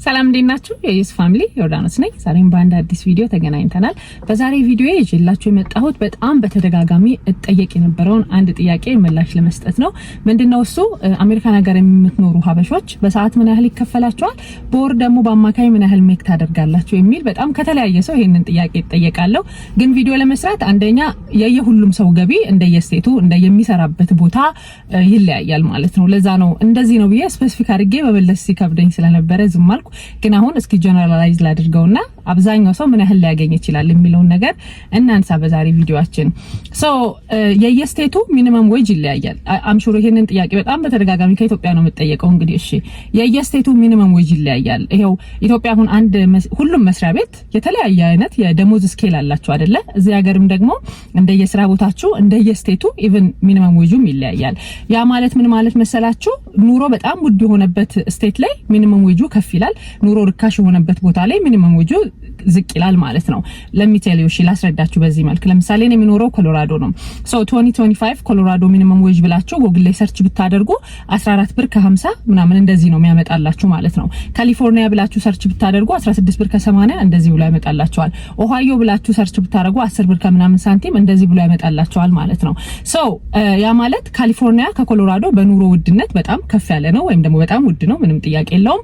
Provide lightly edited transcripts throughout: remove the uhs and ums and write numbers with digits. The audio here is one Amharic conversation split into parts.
ሰላም እንዴናችሁ የዩስ ፋሚሊ ዮርዳኖስ ነኝ። ዛሬም በአንድ አዲስ ቪዲዮ ተገናኝተናል። በዛሬ ቪዲዮ ይዤላችሁ የመጣሁት በጣም በተደጋጋሚ እጠየቅ የነበረውን አንድ ጥያቄ ምላሽ ለመስጠት ነው። ምንድነው እሱ? አሜሪካን ሀገር የምትኖሩ ሀበሾች በሰዓት ምን ያህል ይከፈላችኋል፣ በወር ደግሞ በአማካይ ምን ያህል ሜክ ታደርጋላችሁ የሚል በጣም ከተለያየ ሰው ይሄንን ጥያቄ እጠየቃለሁ። ግን ቪዲዮ ለመስራት አንደኛ የየሁሉም ሰው ገቢ እንደየስቴቱ እንደየሚሰራበት ቦታ ይለያያል ማለት ነው። ለዛ ነው እንደዚህ ነው ብዬ ስፔሲፊክ አድርጌ በመለስ ሲከብደኝ ስለነበረ ዝም አልኩ። ግን አሁን እስኪ ጀነራላይዝ ላድርገውና አብዛኛው ሰው ምን ያህል ሊያገኝ ይችላል የሚለውን ነገር እናንሳ በዛሬ ቪዲዮአችን። የየስቴቱ ሚኒመም ዌጅ ይለያያል። አምሹር ይሄንን ጥያቄ በጣም በተደጋጋሚ ከኢትዮጵያ ነው የምጠየቀው። እንግዲህ እሺ የየስቴቱ ሚኒመም ዌጅ ይለያያል። ይሄው ኢትዮጵያ አሁን ሁሉም መስሪያ ቤት የተለያየ አይነት የደሞዝ ስኬል አላችሁ አይደለ? እዚህ ሀገርም ደግሞ እንደየስራ ቦታችሁ እንደየስቴቱ ኢቭን ሚኒመም ዌጁም ይለያያል። ያ ማለት ምን ማለት መሰላችሁ? ኑሮ በጣም ውድ የሆነበት ስቴት ላይ ሚኒመም ዌጁ ከፍ ይላል። ኑሮ ርካሽ የሆነበት ቦታ ላይ ሚኒመም ዌጁ ዝቅ ይላል ማለት ነው። ለሚቴሊው እሺ ላስረዳችሁ በዚህ መልኩ። ለምሳሌ እኔ የሚኖረው ኮሎራዶ ነው። 2025 ኮሎራዶ ሚኒመም ዌጅ ብላችሁ ጎግል ላይ ሰርች ብታደርጉ 14 ብር ከ50 ምናምን እንደዚህ ነው የሚያመጣላችሁ ማለት ነው። ካሊፎርኒያ ብላችሁ ሰርች ብታደርጉ 16 ብር ከ80 እንደዚህ ብሎ ያመጣላችኋል። ኦሃዮ ብላችሁ ሰርች ብታደርጉ 10 ብር ከምናምን ሳንቲም እንደዚህ ብሎ ያመጣላችኋል ማለት ነው። ያ ማለት ካሊፎርኒያ ከኮሎራዶ በኑሮ ውድነት በጣም ከፍ ያለ ነው ወይም ደግሞ በጣም ውድ ነው፣ ምንም ጥያቄ የለውም።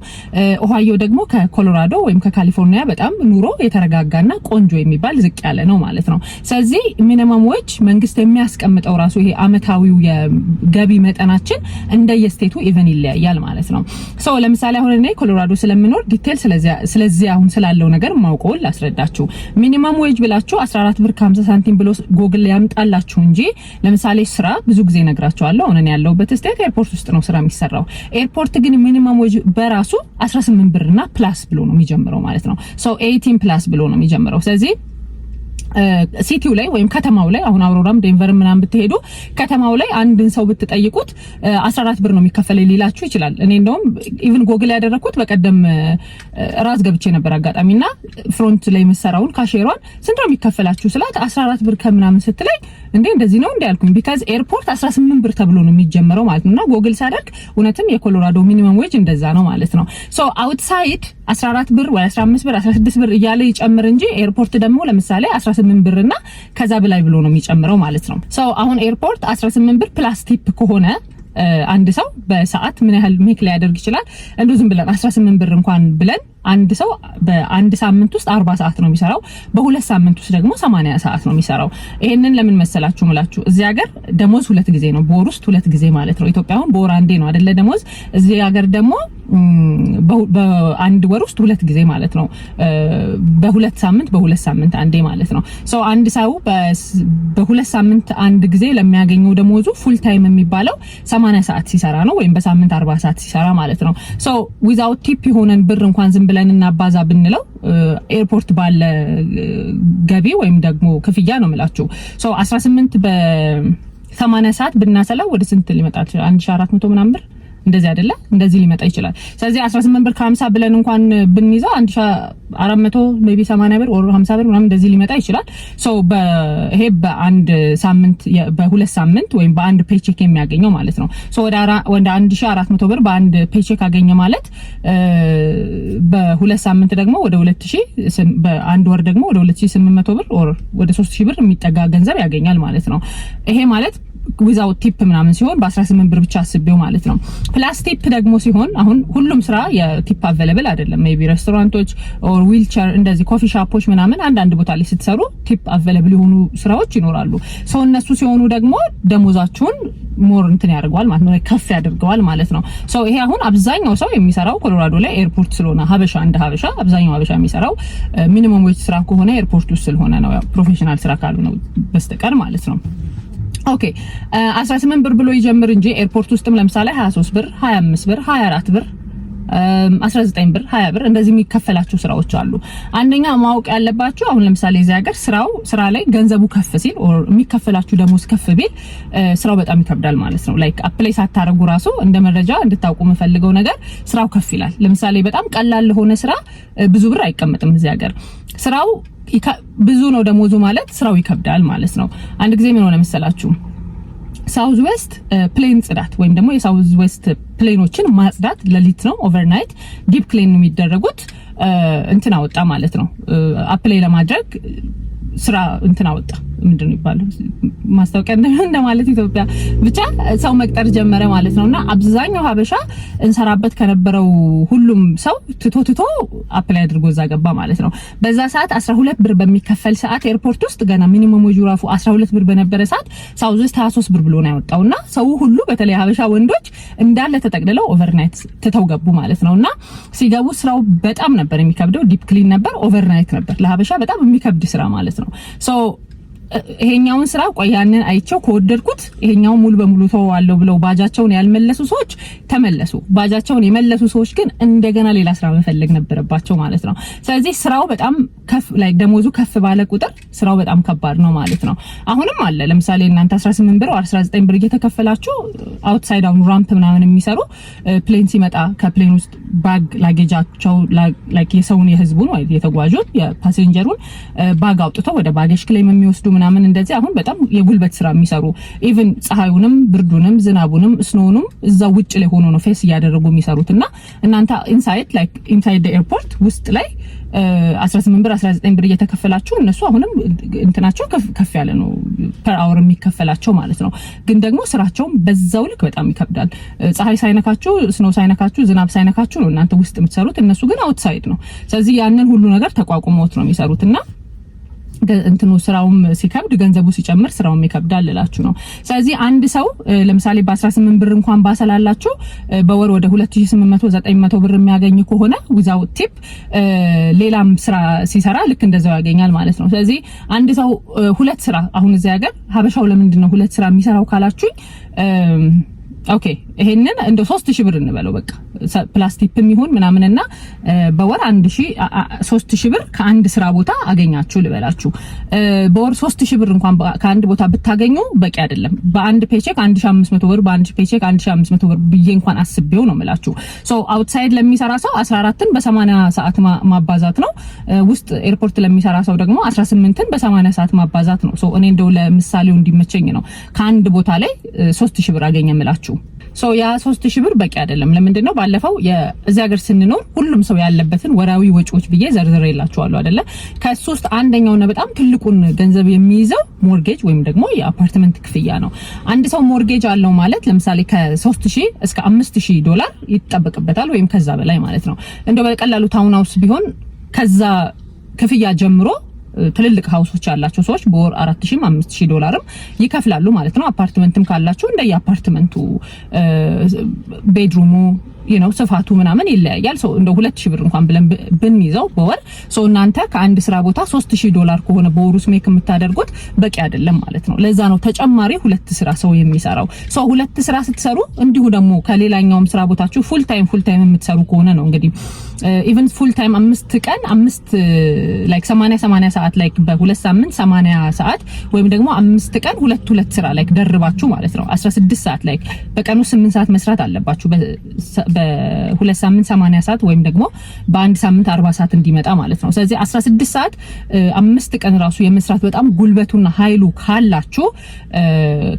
ኦሃዮ ደግሞ ከኮሎራዶ ወይም ከካሊፎርኒያ በጣም ኑሮ የተረጋጋና ቆንጆ የሚባል ዝቅ ያለ ነው ማለት ነው። ስለዚህ ሚኒመም ዌጅ መንግስት የሚያስቀምጠው ራሱ ይሄ አመታዊው የገቢ መጠናችን እንደየስቴቱ ኢቨን ይለያያል ማለት ነው። ለምሳሌ አሁን እኔ ኮሎራዶ ስለምኖር ዲቴል ስለዚህ አሁን ስላለው ነገር ማውቀው ላስረዳችሁ። ሚኒመም ዌጅ ብላችሁ 14 ብር ከ50 ሳንቲም ብሎ ጎግል ላይ ያምጣላችሁ እንጂ ለምሳሌ ስራ ብዙ ጊዜ ነግራችኋለሁ። አሁን እኔ ያለሁበት ስቴት ኤርፖርት ውስጥ ነው ስራ የሚሰራው። ኤርፖርት ግን ሚኒመም ዌጅ በራሱ 18 ብርና ፕላስ ብሎ ነው የሚጀምረው ማለት ነው። 18 ፕላስ ብሎ ነው የሚጀምረው። ስለዚህ ሲቲው ላይ ወይም ከተማው ላይ አሁን አውሮራም ዴንቨር ምናምን ብትሄዱ ከተማው ላይ አንድን ሰው ብትጠይቁት 14 ብር ነው የሚከፈለው ሊላችሁ ይችላል። እኔ እንደውም ኢቭን ጎግል ያደረኩት በቀደም ራስ ገብቼ ነበር አጋጣሚና ፍሮንት ላይ መሰራውን ካሼሯን ስንት ነው የሚከፈላችሁ ስላት 14 ብር ከምናምን ስትለኝ እንዴ እንደዚህ ነው እንዴ ያልኩኝ። ቢካዝ ኤርፖርት 18 ብር ተብሎ ነው የሚጀምረው ማለት ነውና ጎግል ሳደርግ እውነትም የኮሎራዶ ሚኒመም ዌጅ እንደዛ ነው ማለት ነው። አውትሳይድ 14 ብር ወይ 15 ብር 16 ብር እያለ ይጨምር እንጂ ኤርፖርት ደግሞ ለምሳሌ 18 ብርና ከዛ በላይ ብሎ ነው የሚጨምረው ማለት ነው። አሁን ኤርፖርት 18 ብር ፕላስ ቲፕ ከሆነ አንድ ሰው በሰዓት ምን ያህል ሜክ ሊያደርግ ይችላል? እንደው ዝም ብለን 18 ብር እንኳን ብለን አንድ ሰው በአንድ ሳምንት ውስጥ 40 ሰዓት ነው የሚሰራው። በሁለት ሳምንት ውስጥ ደግሞ 80 ሰዓት ነው የሚሰራው። ይሄንን ለምን መሰላችሁ ምላችሁ? እዚህ ሀገር ደሞዝ ሁለት ጊዜ ነው፣ በወር ውስጥ ሁለት ጊዜ ማለት ነው። ኢትዮጵያ አሁን በወር አንዴ ነው አይደለ ደሞዝ። እዚህ ሀገር ደግሞ በአንድ ወር ውስጥ ሁለት ጊዜ ማለት ነው። በሁለት ሳምንት አንዴ ማለት ነው። አንድ ሰው በሁለት ሳምንት አንድ ጊዜ ለሚያገኘው ደሞዙ ፉል ታይም የሚባለው 80 ሰዓት ሲሰራ ነው፣ ወይም በሳምንት 40 ሰዓት ሲሰራ ማለት ነው። ዊዛውት ቲፕ የሆነን ብር እንኳን ዝም ብለን እናባዛ ብንለው ኤርፖርት ባለ ገቢ ወይም ደግሞ ክፍያ ነው የምላችሁ 18 በ80 ሰዓት ብናሰላው ወደ ስንት ሊመጣ ይችላል? 1400 ምናምን ብር እንደዚህ አይደለ? እንደዚህ ሊመጣ ይችላል። ስለዚህ 18 ብር ከ50 ብለን እንኳን ብንይዘው 1400 ሜቢ 80 ብር ወር 50 ብር ምናምን እንደዚህ ሊመጣ ይችላል። ይሄ በአንድ ሳምንት በሁለት ሳምንት ወይም በአንድ ፔቼክ የሚያገኘው ማለት ነው። ወደ 1400 ብር በአንድ ፔቼክ አገኘ ማለት በሁለት ሳምንት ደግሞ ወደ 2000 በአንድ ወር ደግሞ ወደ 2800 ብር ወር ወደ 3000 ብር የሚጠጋ ገንዘብ ያገኛል ማለት ነው። ይሄ ማለት ዊዛውት ቲፕ ምናምን ሲሆን በ18 ብር ብቻ አስቤው ማለት ነው። ፕላስ ቲፕ ደግሞ ሲሆን አሁን ሁሉም ስራ የቲፕ አቬለብል አይደለም። ሜቢ ሬስቶራንቶች ኦር ዊልቸር እንደዚህ ኮፊ ሻፖች ምናምን አንዳንድ ቦታ ላይ ስትሰሩ ቲፕ አቬለብል የሆኑ ስራዎች ይኖራሉ። እነሱ ሲሆኑ ደግሞ ደሞዛችሁን ሞር እንትን ያደርገዋል ማለት ነው፣ ከፍ ያደርገዋል ማለት ነው። ይሄ አሁን አብዛኛው ሰው የሚሰራው ኮሎራዶ ላይ ኤርፖርት ስለሆነ ሀበሻ እንደ ሀበሻ አብዛኛው ሀበሻ የሚሰራው ሚኒመም ዌጅ ስራ ከሆነ ኤርፖርት ውስጥ ስለሆነ ነው፣ ያው ፕሮፌሽናል ስራ ካልሆነ በስተቀር ማለት ነው። ኦኬ 18 ብር ብሎ ይጀምር እንጂ ኤርፖርት ውስጥም ለምሳሌ 23 ብር 25 ብር 24 ብር 19 ብር 20 ብር እንደዚህ የሚከፈላቸው ስራዎች አሉ። አንደኛ ማወቅ ያለባችሁ አሁን ለምሳሌ እዚህ ሀገር ስራ ላይ ገንዘቡ ከፍ ሲል ኦር የሚከፈላችሁ ደሞዝ ከፍ ቢል ስራው በጣም ይከብዳል ማለት ነው። ላይክ አፕላይ ሳታረጉ ራሱ እንደ መረጃ እንድታውቁ የምፈልገው ነገር ስራው ከፍ ይላል። ለምሳሌ በጣም ቀላል ለሆነ ስራ ብዙ ብር አይቀመጥም እዚህ ሀገር። ስራው ብዙ ነው ደሞዙ ማለት ስራው ይከብዳል ማለት ነው። አንድ ጊዜ ምን ሆነ መሰላችሁ? ሳውዝ ዌስት ፕሌን ጽዳት ወይም ደግሞ የሳውዝ ዌስት ፕሌኖችን ማጽዳት ለሊት ነው ኦቨርናይት ዲፕ ክሊን የሚደረጉት እንትን አወጣ ማለት ነው አፕላይ ለማድረግ ስራ እንትን አወጣ ምንድነው ይባላል ማስታወቂያ እንደማለት ኢትዮጵያ ብቻ ሰው መቅጠር ጀመረ ማለት ነውና አብዛኛው ሀበሻ እንሰራበት ከነበረው ሁሉም ሰው ትቶ አፕላይ አድርጎ እዛ ገባ ማለት ነው በዛ ሰዓት 12 ብር በሚከፈል ሰዓት ኤርፖርት ውስጥ ገና ሚኒመም ወጁ ራሱ 12 ብር በነበረ ሰዓት ሳውዝ ዌስት 23 ብር ብሎ ነው ያወጣውና ሰው ሁሉ በተለይ ሀበሻ ወንዶች እንዳለ ተጠቅልለው ኦቨርናይት ትተው ገቡ ማለት ነውና ሲገቡ ስራው በጣም ነበር የሚከብደው ዲፕ ክሊን ነበር ኦቨርናይት ነበር ለሀበሻ በጣም የሚከብድ ስራ ማለት ነው ሶ ይሄኛውን ስራ ቆያንን አይቸው ከወደድኩት ይሄኛው ሙሉ በሙሉ ተዋዋለው ብለው ባጃቸውን ያልመለሱ ሰዎች ተመለሱ ባጃቸውን የመለሱ ሰዎች ግን እንደገና ሌላ ስራ መፈለግ ነበረባቸው ማለት ነው ስለዚህ ስራው በጣም ከፍ ላይ ደሞዙ ከፍ ባለ ቁጥር ስራው በጣም ከባድ ነው ማለት ነው አሁንም አለ ለምሳሌ እናንተ 18 ብር 19 ብር እየተከፈላችሁ አውትሳይድ አውን ራምፕ ምናምን የሚሰሩ ፕሌን ሲመጣ ከፕሌን ውስጥ ባግ ላጌጃቸው ላይክ የሰውን የህዝቡን ወይ የተጓዡን የፓሴንጀሩን ባግ አውጥተው ወደ ባጌጅ ክሌም የሚወስዱ ምናምን እንደዚህ አሁን በጣም የጉልበት ስራ የሚሰሩ ኢቭን ፀሐዩንም ብርዱንም ዝናቡንም ስኖውንም እዛው ውጭ ላይ ሆኖ ነው ፌስ ያደረጉ የሚሰሩትና እናንተ ኢንሳይድ ኤርፖርት ውስጥ ላይ 18 ብር 19 ብር እየተከፈላችሁ እነሱ አሁንም እንትናቸው ከፍ ያለ ነው ፐር አወር የሚከፈላቸው ማለት ነው ግን ደግሞ ስራቸው በዛው ልክ በጣም ይከብዳል ፀሐይ ሳይነካችሁ ስኖው ሳይነካችሁ ዝናብ ሳይነካችሁ ነው እናንተ ውስጥ የምትሰሩት እነሱ ግን አውትሳይድ ነው ስለዚህ ያንን ሁሉ ነገር ተቋቁመውት ነው የሚሰሩትና እንትኑ ስራውም ሲከብድ ገንዘቡ ሲጨምር ስራውም ይከብዳል እላችሁ ነው ስለዚህ አንድ ሰው ለምሳሌ በ18 ብር እንኳን ባሰላላችሁ በወር ወደ 2800 900 ብር የሚያገኝ ከሆነ without tip ሌላም ስራ ሲሰራ ልክ እንደዛው ያገኛል ማለት ነው ስለዚህ አንድ ሰው ሁለት ስራ አሁን እዚህ ሀገር ሀበሻው ለምንድን ነው ሁለት ስራ የሚሰራው ካላችሁ ኦኬ ይሄንን እንደ 3000 ብር እንበለው በቃ ፕላስቲክም ይሁን ምናምንና በወር 3000 ብር ከአንድ ስራ ቦታ አገኛችሁ ልበላችሁ በወር 3000 ብር እንኳን ከአንድ ቦታ ብታገኙ በቂ አይደለም በአንድ ፔቼክ 1500 ብር በአንድ ፔቼክ 1500 ብር ብዬ እንኳን አስቤው ነው የምላችሁ ሶ አውትሳይድ ለሚሰራ ሰው 14ን በ80 ሰዓት ማባዛት ነው ውስጥ ኤርፖርት ለሚሰራ ሰው ደግሞ 18ን በ80 ሰዓት ማባዛት ነው ሶ እኔ እንደው ለምሳሌው እንዲመቸኝ ነው ከአንድ ቦታ ላይ 3000 ብር አገኘ የምላችሁ ሶ ያ 3000 ብር በቂ አይደለም ለምንድነው ባለፈው የዚህ ሀገር ስንኖር ሁሉም ሰው ያለበትን ወራዊ ወጪዎች ብዬ ዘርዝሬላችኋለሁ አይደለ ከሶስት አንደኛውና በጣም ትልቁን ገንዘብ የሚይዘው ሞርጌጅ ወይም ደግሞ የአፓርትመንት ክፍያ ነው አንድ ሰው ሞርጌጅ አለው ማለት ለምሳሌ ከ3000 እስከ $5000 ይጠበቅበታል ወይም ከዛ በላይ ማለት ነው እንደው በቀላሉ ታውን ሃውስ ቢሆን ከዛ ክፍያ ጀምሮ ትልልቅ ሃውሶች ያላቸው ሰዎች በወር $4000 $5000 ይከፍላሉ ማለት ነው አፓርትመንትም ካላችሁ እንደ የአፓርትመንቱ ቤድሩሙ ስፋቱ ምናምን ይለያያል ሶ እንደ 2000 ብር እንኳን ብለን ብንይዘው በወር ሶ እናንተ ከአንድ ስራ ቦታ $3000 ከሆነ በወሩስ ሜክ የምታደርጉት በቂ አይደለም ማለት ነው ለዛ ነው ተጨማሪ ሁለት ስራ ሰው የሚሰራው ሶ ሁለት ስራ ስትሰሩ እንዲሁ ደግሞ ከሌላኛውም ስራ ቦታችሁ ፉል ታይም የምትሰሩ ከሆነ ነው እንግዲህ ኢቭን ፉል ታይም 5 ቀን 5 ላይክ 80 ሰዓት ላይክ በሁለት ሳምንት 80 ሰዓት ወይም ደግሞ 5 ቀን ሁለት ስራ ላይክ ደርባችሁ ማለት ነው 16 ሰዓት ላይክ በቀኑ 8 ሰዓት መስራት አለባችሁ በሁለት ሳምንት 80 ሰዓት ወይም ደግሞ በአንድ ሳምንት 40 ሰዓት እንዲመጣ ማለት ነው ስለዚህ 16 ሰዓት 5 ቀን ራሱ የመስራት በጣም ጉልበቱና ኃይሉ ካላችሁ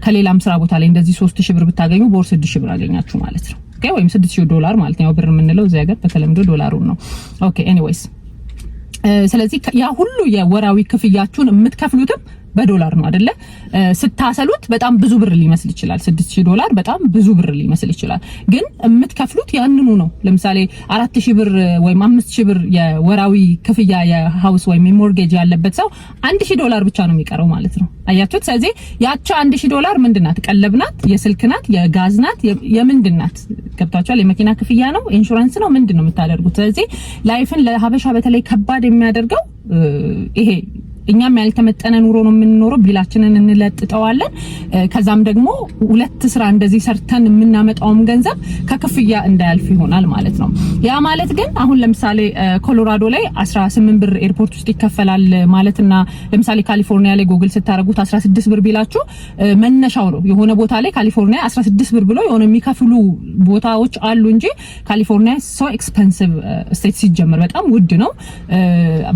ከሌላም ስራ ቦታ ላይ እንደዚህ 3000 ብር ብታገኙ በወር 6000 ብር አገኛችሁ ማለት ነው ኦኬ ወይም $6000 ማለት ነው ብር የምንለው እዚህ ሀገር በተለምዶ ዶላሩን ነው ኦኬ ኤኒዌይስ ስለዚህ ያ ሁሉ የወራዊ ክፍያችሁን የምትከፍሉትም በዶላር ነው አይደለ ስታሰሉት በጣም ብዙ ብር ሊመስል ይችላል $6000 በጣም ብዙ ብር ሊመስል ይችላል ግን የምትከፍሉት ያንኑ ነው ለምሳሌ 4000 ብር ወይም 5000 ብር የወራዊ ክፍያ የሃውስ ወይም ሞርጌጅ ያለበት ሰው $1000 ብቻ ነው የሚቀረው ማለት ነው አያችሁት ስለዚህ ያቺ $1000 ምንድናት ቀለብናት የስልክናት የጋዝናት የምንድናት ገብታችኋል የመኪና ክፍያ ነው ኢንሹራንስ ነው ምንድነው የምታደርጉት ስለዚህ ላይፍን ለሀበሻ በተለይ ከባድ የሚያደርገው ይሄ እኛም ያልተመጠነ ኑሮ ነው የምንኖረው ቢላችንን እንለጥጠዋለን ከዛም ደግሞ ሁለት ስራ እንደዚህ ሰርተን የምናመጣውም ገንዘብ ከክፍያ እንዳያልፍ ይሆናል ማለት ነው ያ ማለት ግን አሁን ለምሳሌ ኮሎራዶ ላይ 18 ብር ኤርፖርት ውስጥ ይከፈላል ማለትና ለምሳሌ ካሊፎርኒያ ላይ ጉግል ስታረጉት 16 ብር ቢላችሁ መነሻው ነው የሆነ ቦታ ላይ ካሊፎርኒያ 16 ብር ብሎ የሆነ የሚከፍሉ ቦታዎች አሉ እንጂ ካሊፎርኒያ ሶ ኤክስፔንሲቭ ስቴት ሲጀመር በጣም ውድ ነው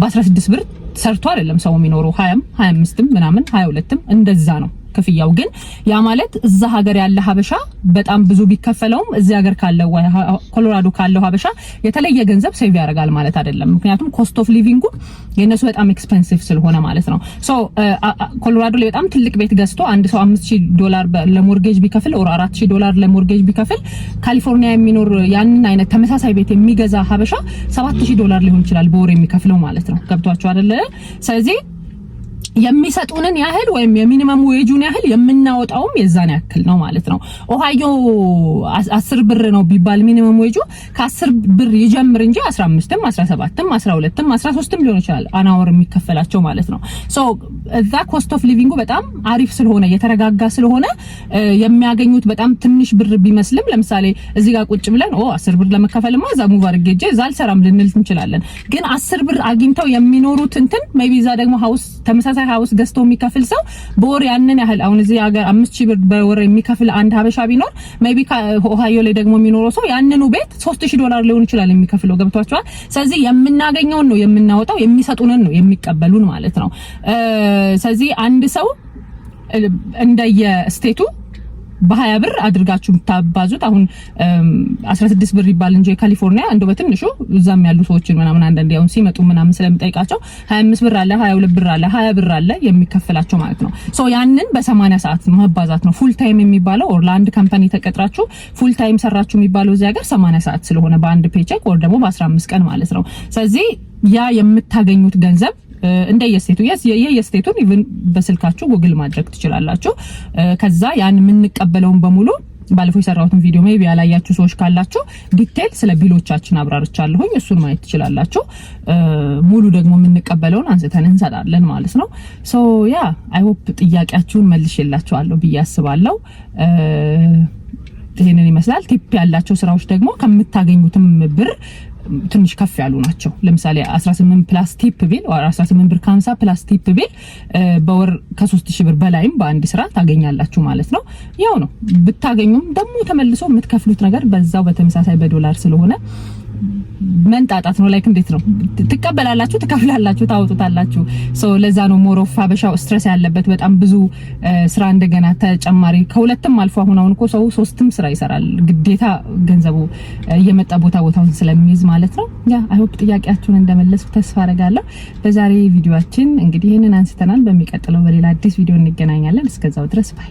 በ16 ብር ሰርቶ አይደለም ሰው የሚኖረው 20 25 ምናምን 22 እንደዛ ነው ክፍያው። ግን ያ ማለት እዛ ሀገር ያለ ሀበሻ በጣም ብዙ ቢከፈለውም እዚህ ሀገር ካለው ኮሎራዶ ካለው ሀበሻ የተለየ ገንዘብ ሴቭ ያደርጋል ማለት አይደለም። ምክንያቱም ኮስት ኦፍ ሊቪንጉ የነሱ በጣም ኤክስፔንሲቭ ስለሆነ ማለት ነው። ሶ ኮሎራዶ ላይ በጣም ትልቅ ቤት ገዝቶ አንድ ሰው $5000 ለሞርጌጅ ቢከፍል or $4000 ለሞርጌጅ ቢከፍል ካሊፎርኒያ የሚኖር ያንን አይነት ተመሳሳይ ቤት የሚገዛ ሀበሻ $7000 ሊሆን ይችላል በወር የሚከፍለው ማለት ነው። ገብቷችሁ አይደለ? ስለዚህ የሚሰጡንን ያህል ወይም የሚኒመም ዌጁን ያህል የምናወጣውም የዛን ያክል ነው ማለት ነው። ኦሃዮ 10 ብር ነው ቢባል ሚኒመም ዌጁ ከ10 ብር ይጀምር እንጂ 15ም 17ም 12ም 13ም ሊሆን ይችላል አናወር የሚከፈላቸው ማለት ነው። ሶ እዛ ኮስት ኦፍ ሊቪንጉ በጣም አሪፍ ስለሆነ የተረጋጋ ስለሆነ የሚያገኙት በጣም ትንሽ ብር ቢመስልም ለምሳሌ እዚህ ጋር ቁጭ ብለን 10 ብር ለመከፈልማ እዛ ሙቭ አድርጌ እዛ አልሰራም ልንል እንችላለን። ግን 10 ብር አግኝተው የሚኖሩት እንትን ሜቢ እዛ ደግሞ ሃውስ ተመሳሳይ ሃውስ ገዝቶ የሚከፍል ሰው በወር ያንን ያህል አሁን እዚህ ሀገር 5000 ብር በወር የሚከፍል አንድ ሀበሻ ቢኖር ሜቢ ኦሃዮ ላይ ደግሞ የሚኖረው ሰው ያንኑ ቤት $3000 ሊሆን ይችላል የሚከፍለው። ገብቷቸዋል? ስለዚህ የምናገኘውን ነው የምናወጣው፣ የሚሰጡንን ነው የሚቀበሉን ማለት ነው። ስለዚህ አንድ ሰው እንደየ ስቴቱ በ20 ብር አድርጋችሁ ታባዙት። አሁን 16 ብር ይባል እንጂ ካሊፎርኒያ እንደው በትንሹ እዛም ያሉ ሰዎችን ምናምን አንዳንዴ አሁን ሲመጡ ምናምን ስለምጠይቃቸው 25 ብር አለ፣ 22 ብር አለ፣ 20 ብር አለ የሚከፈላቸው ማለት ነው። ሶ ያንን በ80 ሰዓት መባዛት ነው ፉል ታይም የሚባለው። ኦር ለአንድ ካምፓኒ ተቀጥራችሁ ፉል ታይም ሰራችሁ የሚባለው እዚህ ሀገር 80 ሰዓት ስለሆነ በአንድ ፔቼክ ኦር ደግሞ በ15 ቀን ማለት ነው። ስለዚህ ያ የምታገኙት ገንዘብ እንደየስቴቱ የስቴቱን ኢቭን በስልካችሁ ጉግል ማድረግ ትችላላችሁ። ከዛ ያን የምንቀበለውን በሙሉ ባለፈው የሰራሁትን ቪዲዮ ሜቢ ያላያችሁ ሰዎች ካላችሁ ዲቴል ስለ ቢሎቻችን አብራርቻለሁኝ፣ እሱን ማየት ትችላላችሁ። ሙሉ ደግሞ የምንቀበለውን አንስተን እንሰጣለን ማለት ነው። ሶ ያ አይ ሆፕ ጥያቄያችሁን መልሼላችኋለሁ ብዬ አስባለሁ። ይሄንን ይመስላል። ቲፕ ያላቸው ስራዎች ደግሞ ከምታገኙትም ብር ትንሽ ከፍ ያሉ ናቸው። ለምሳሌ 18 ፕላስ ቲፕ ቢል or 18 ብር 50 ፕላስ ቲፕ ቢል በወር ከ3000 ብር በላይም በአንድ ስራ ታገኛላችሁ ማለት ነው። ያው ነው ብታገኙም ደግሞ ተመልሶ የምትከፍሉት ነገር በዛው በተመሳሳይ በዶላር ስለሆነ መንጣጣት ነው። ላይክ እንዴት ነው ትቀበላላችሁ፣ ትከፍላላችሁ፣ ታውጡታላችሁ። ሶ ለዛ ነው ሞር ኦፍ ሀበሻው ስትረስ ያለበት በጣም ብዙ ስራ እንደገና ተጨማሪ ከሁለትም አልፎ አሁን እኮ ሰው 3ም ስራ ይሰራል ግዴታ ገንዘቡ እየመጣ ቦታውን ስለሚይዝ ማለት ነው። ያ አይ ሆፕ ጥያቄያችሁን እንደመለስኩ ተስፋ አደርጋለሁ። በዛሬ ቪዲዮአችን እንግዲህ ይሄንን አንስተናል። በሚቀጥለው በሌላ አዲስ ቪዲዮ እንገናኛለን። እስከዛው ድረስ ባይ